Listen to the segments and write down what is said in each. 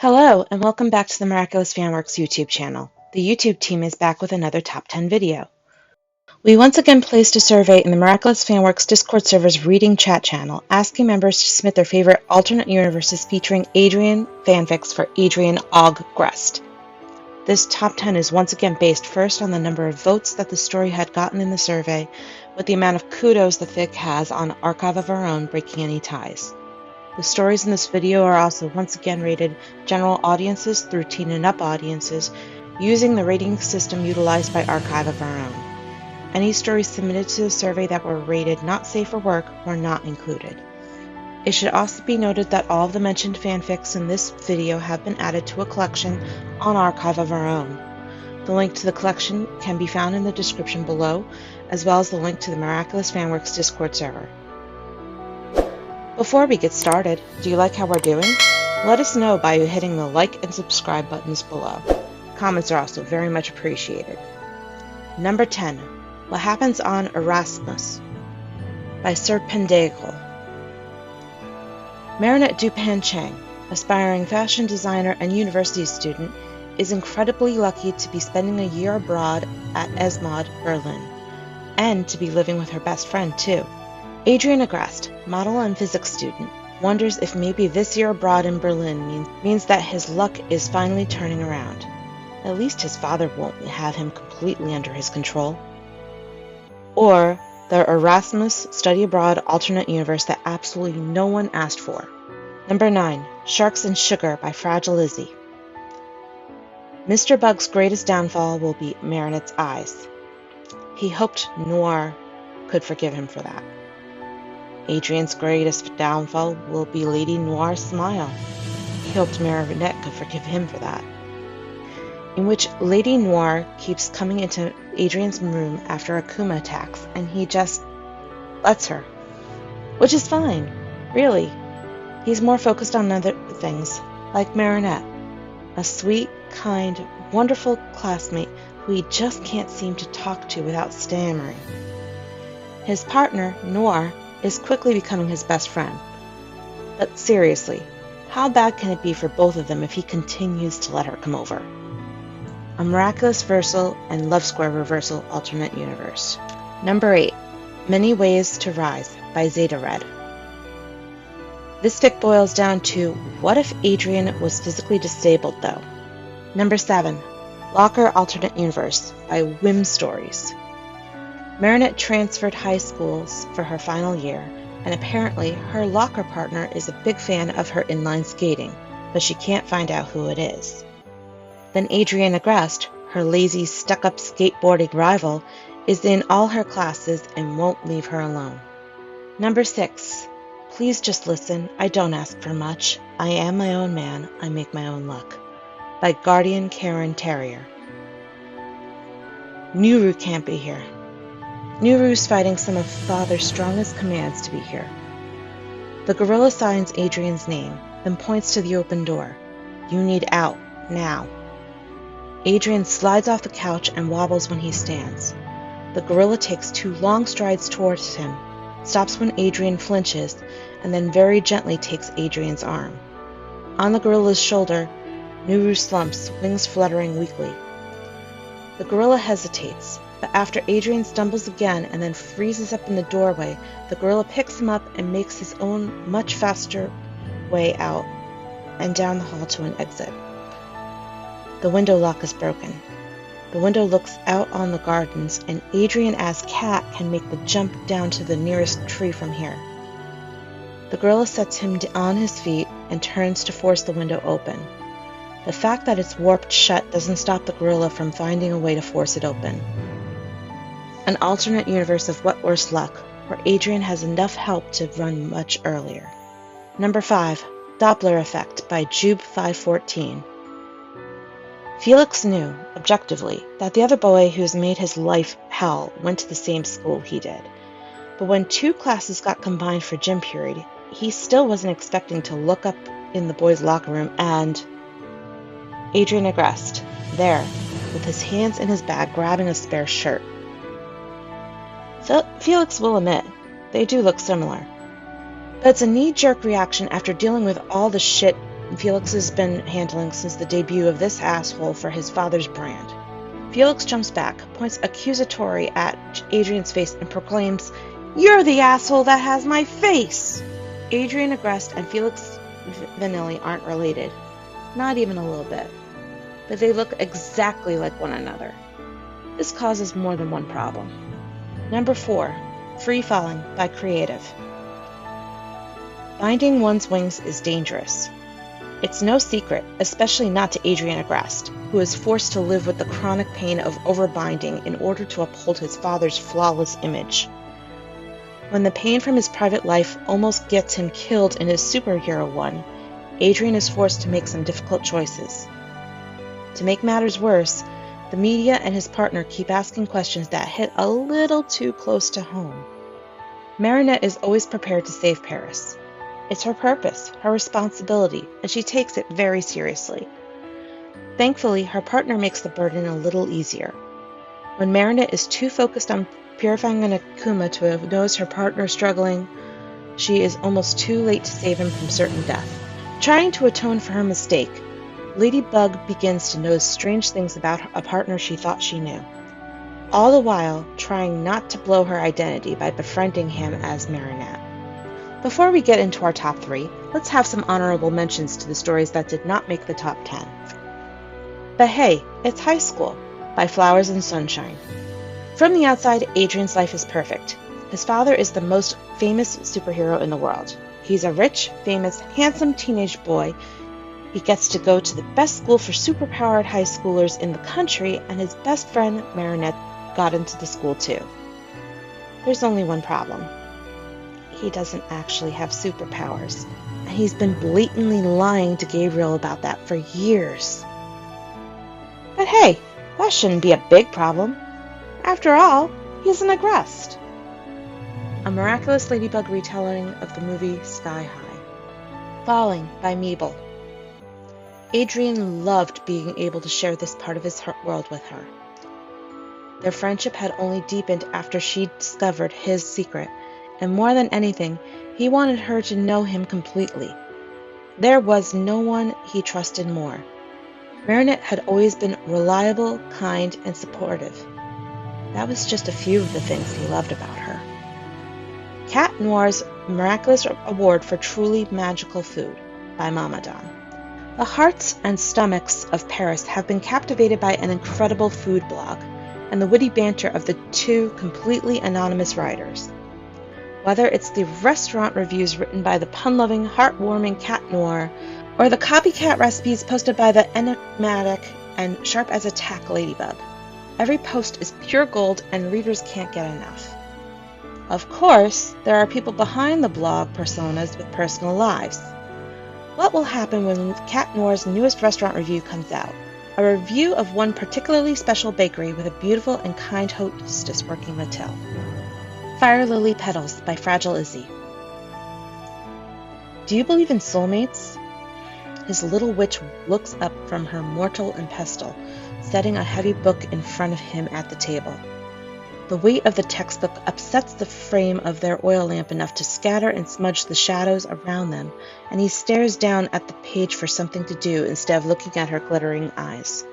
Hello, and welcome back to the Miraculous Fanworks YouTube channel. The YouTube team is back with another Top 10 video. We once again placed a survey in the Miraculous Fanworks Discord server's reading chat channel, asking members to submit their favorite alternate universes featuring Adrien fanfics for Adrien AUGreste. This Top 10 is once again based first on the number of votes that the story had gotten in the survey, with the amount of kudos the fic has on Archive of Our Own breaking any ties. The stories in this video are also once again rated general audiences through teen and up audiences, using the rating system utilized by Archive of Our Own. Any stories submitted to the survey that were rated not safe for work were not included. It should also be noted that all of the mentioned fanfics in this video have been added to a collection on Archive of Our Own. The link to the collection can be found in the description below, as well as the link to the Miraculous Fanworks Discord server. Before we get started, do you like how we're doing? Let us know by hitting the like and subscribe buttons below. Comments are also very much appreciated. Number 10. What Happens on Erasmus by Sir Pendagle. Marinette Dupin-Chang, aspiring fashion designer and university student, is incredibly lucky to be spending a year abroad at ESMOD, Berlin, and to be living with her best friend too. Adrien AUGreste, model and physics student, wonders if maybe this year abroad in Berlin means that his luck is finally turning around. At least his father won't have him completely under his control. Or the Erasmus Study Abroad alternate universe that absolutely no one asked for. Number 9. Sharks and Sugar by Fragile Lizzie. Mr. Bug's greatest downfall will be Marinette's eyes. He hoped Noir could forgive him for that. Adrien's greatest downfall will be Lady Noir's smile. He hoped Marinette could forgive him for that. In which Lady Noir keeps coming into Adrien's room after Akuma attacks, and he just lets her. Which is fine, really. He's more focused on other things, like Marinette, a sweet, kind, wonderful classmate who he just can't seem to talk to without stammering. His partner, Noir, is quickly becoming his best friend. But seriously, how bad can it be for both of them if he continues to let her come over? A Miraculous Versal and Love Square Reversal alternate universe. Number 8. Many Ways to Rise by Zeta Red. This fic boils down to, what if Adrien was physically disabled though? Number 7. Locker alternate universe by Whim Stories. Marinette transferred high schools for her final year, and apparently her locker partner is a big fan of her inline skating, but she can't find out who it is. Then Adrien AUGreste, her lazy, stuck-up skateboarding rival, is in all her classes and won't leave her alone. Number 6. Please just listen, I don't ask for much. I am my own man, I make my own luck. By Guardian Karen Terrier. Nuru can't be here. Nuru's fighting some of Father's strongest commands to be here. The gorilla signs Adrien's name, then points to the open door. You need out, now. Adrien slides off the couch and wobbles when he stands. The gorilla takes 2 long strides towards him, stops when Adrien flinches, and then very gently takes Adrien's arm. On the gorilla's shoulder, Nuru slumps, wings fluttering weakly. The gorilla hesitates, but after Adrien stumbles again and then freezes up in the doorway, the gorilla picks him up and makes his own much faster way out and down the hall to an exit. The window lock is broken. The window looks out on the gardens, and Adrien as Cat can make the jump down to the nearest tree from here. The gorilla sets him on his feet and turns to force the window open. The fact that it's warped shut doesn't stop the gorilla from finding a way to force it open. An alternate universe of What Worse Luck, where Adrien has enough help to run much earlier. Number 5. Doppler Effect by Jube514. Felix knew, objectively, that the other boy who's made his life hell went to the same school he did. But when 2 classes got combined for gym period, he still wasn't expecting to look up in the boys' locker room and Adrien AUGreste, there, with his hands in his bag grabbing a spare shirt. Felix will admit, they do look similar. But it's a knee-jerk reaction after dealing with all the shit Felix has been handling since the debut of this asshole for his father's brand. Felix jumps back, points accusatory at Adrien's face, and proclaims, "You're the asshole that has my face!" Adrien AUGreste and Felix Vanilli aren't related. Not even a little bit. But they look exactly like one another. This causes more than one problem. Number 4. Free Falling by Creative. Binding one's wings is dangerous. It's no secret, especially not to Adrien AUGreste, who is forced to live with the chronic pain of overbinding in order to uphold his father's flawless image. When the pain from his private life almost gets him killed in his superhero one, Adrien is forced to make some difficult choices. To make matters worse, the media and his partner keep asking questions that hit a little too close to home. Marinette is always prepared to save Paris. It's her purpose, her responsibility, and she takes it very seriously. Thankfully, her partner makes the burden a little easier. When Marinette is too focused on purifying an Akuma to notice her partner struggling, she is almost too late to save him from certain death. Trying to atone for her mistake, Ladybug begins to notice strange things about a partner she thought she knew, all the while trying not to blow her identity by befriending him as Marinette. Before we get into our top 3, let's have some honorable mentions to the stories that did not make the top 10. But hey, it's high school, by Flowers and Sunshine. From the outside, Adrien's life is perfect. His father is the most famous superhero in the world. He's a rich, famous, handsome teenage boy. He gets to go to the best school for superpowered high schoolers in the country, and his best friend, Marinette, got into the school too. There's only one problem. He doesn't actually have superpowers, and he's been blatantly lying to Gabriel about that for years. But hey, that shouldn't be a big problem. After all, he's an AUGreste. A Miraculous Ladybug retelling of the movie Sky High. Falling by Meeble. Adrien loved being able to share this part of his world with her. Their friendship had only deepened after she discovered his secret, and more than anything, he wanted her to know him completely. There was no one he trusted more. Marinette had always been reliable, kind, and supportive. That was just a few of the things he loved about her. Cat Noir's Miraculous Award for Truly Magical Food by Mamadon. The hearts and stomachs of Paris have been captivated by an incredible food blog and the witty banter of the 2 completely anonymous writers. Whether it's the restaurant reviews written by the pun-loving, heartwarming Cat Noir, or the copycat recipes posted by the enigmatic and sharp-as-a-tack Ladybug, every post is pure gold and readers can't get enough. Of course, there are people behind the blog personas with personal lives. What will happen when Cat Noir's newest restaurant review comes out? A review of one particularly special bakery with a beautiful and kind hostess working the till. Fire Lily Petals by Fragile Izzy. Do you believe in soulmates? His little witch looks up from her mortal and pestle, setting a heavy book in front of him at the table. The weight of the textbook upsets the frame of their oil lamp enough to scatter and smudge the shadows around them, and he stares down at the page for something to do instead of looking at her glittering eyes.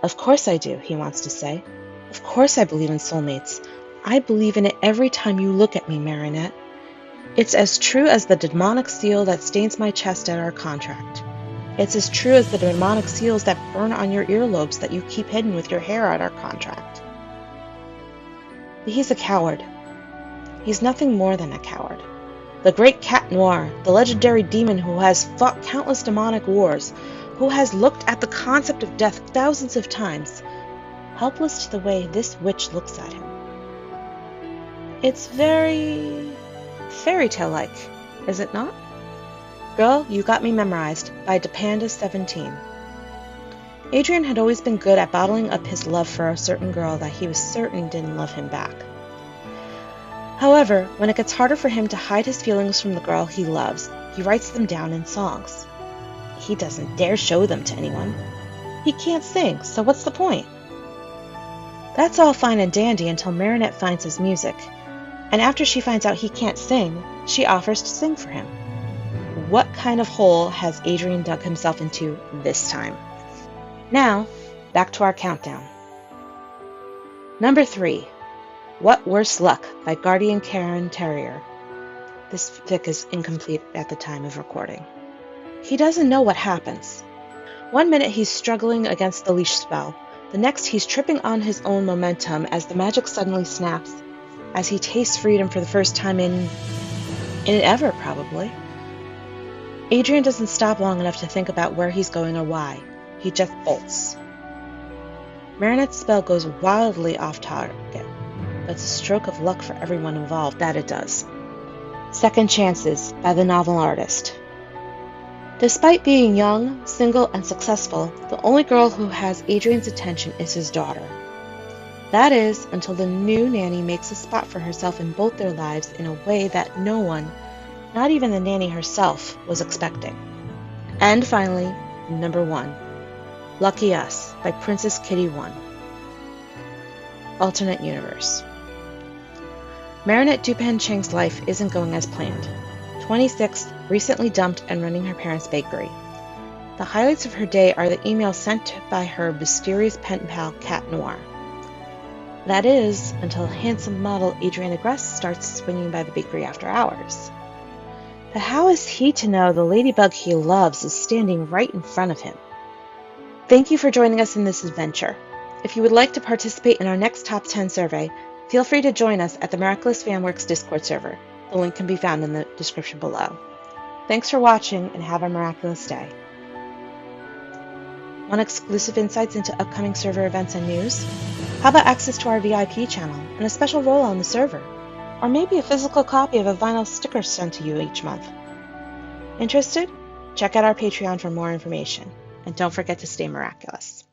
Of course I do, he wants to say. Of course I believe in soulmates. I believe in it every time you look at me, Marinette. It's as true as the demonic seal that stains my chest at our contract. It's as true as the demonic seals that burn on your earlobes that you keep hidden with your hair at our contract. He's a coward. He's nothing more than a coward. The great Cat Noir, the legendary demon who has fought countless demonic wars, who has looked at the concept of death thousands of times, helpless to the way this witch looks at him. It's very fairy tale-like, is it not? Girl, You Got Me Memorized by Depanda17. Adrien had always been good at bottling up his love for a certain girl that he was certain didn't love him back. However, when it gets harder for him to hide his feelings from the girl he loves, he writes them down in songs. He doesn't dare show them to anyone. He can't sing, so what's the point? That's all fine and dandy until Marinette finds his music, and after she finds out he can't sing, she offers to sing for him. what kind of hole has Adrien dug himself into this time? Now, back to our countdown. Number 3, What Worse Luck by Guardian Karen Terrier. This fic is incomplete at the time of recording. He doesn't know what happens. One minute he's struggling against the leash spell. The next he's tripping on his own momentum as the magic suddenly snaps, as he tastes freedom for the first time in ever, probably. Adrien doesn't stop long enough to think about where he's going or why. He just bolts. Marinette's spell goes wildly off target, but it's a stroke of luck for everyone involved that it does. Second Chances by the novel artist. Despite being young, single, and successful, the only girl who has Adrien's attention is his daughter. That is, until the new nanny makes a spot for herself in both their lives in a way that no one, not even the nanny herself, was expecting. And finally, number 1, Lucky Us by Princess Kitty 1. Alternate Universe. Marinette Dupain-Cheng's life isn't going as planned. 26, recently dumped and running her parents' bakery. The highlights of her day are the emails sent by her mysterious pen pal, Cat Noir. That is, until handsome model Adrien AUGreste starts swinging by the bakery after hours. But how is he to know the ladybug he loves is standing right in front of him? Thank you for joining us in this adventure. If you would like to participate in our next Top 10 survey, feel free to join us at the Miraculous Fanworks Discord server. The link can be found in the description below. Thanks for watching and have a miraculous day. Want exclusive insights into upcoming server events and news? How about access to our VIP channel and a special role on the server? Or maybe a physical copy of a vinyl sticker sent to you each month? Interested? Check out our Patreon for more information. And don't forget to stay miraculous.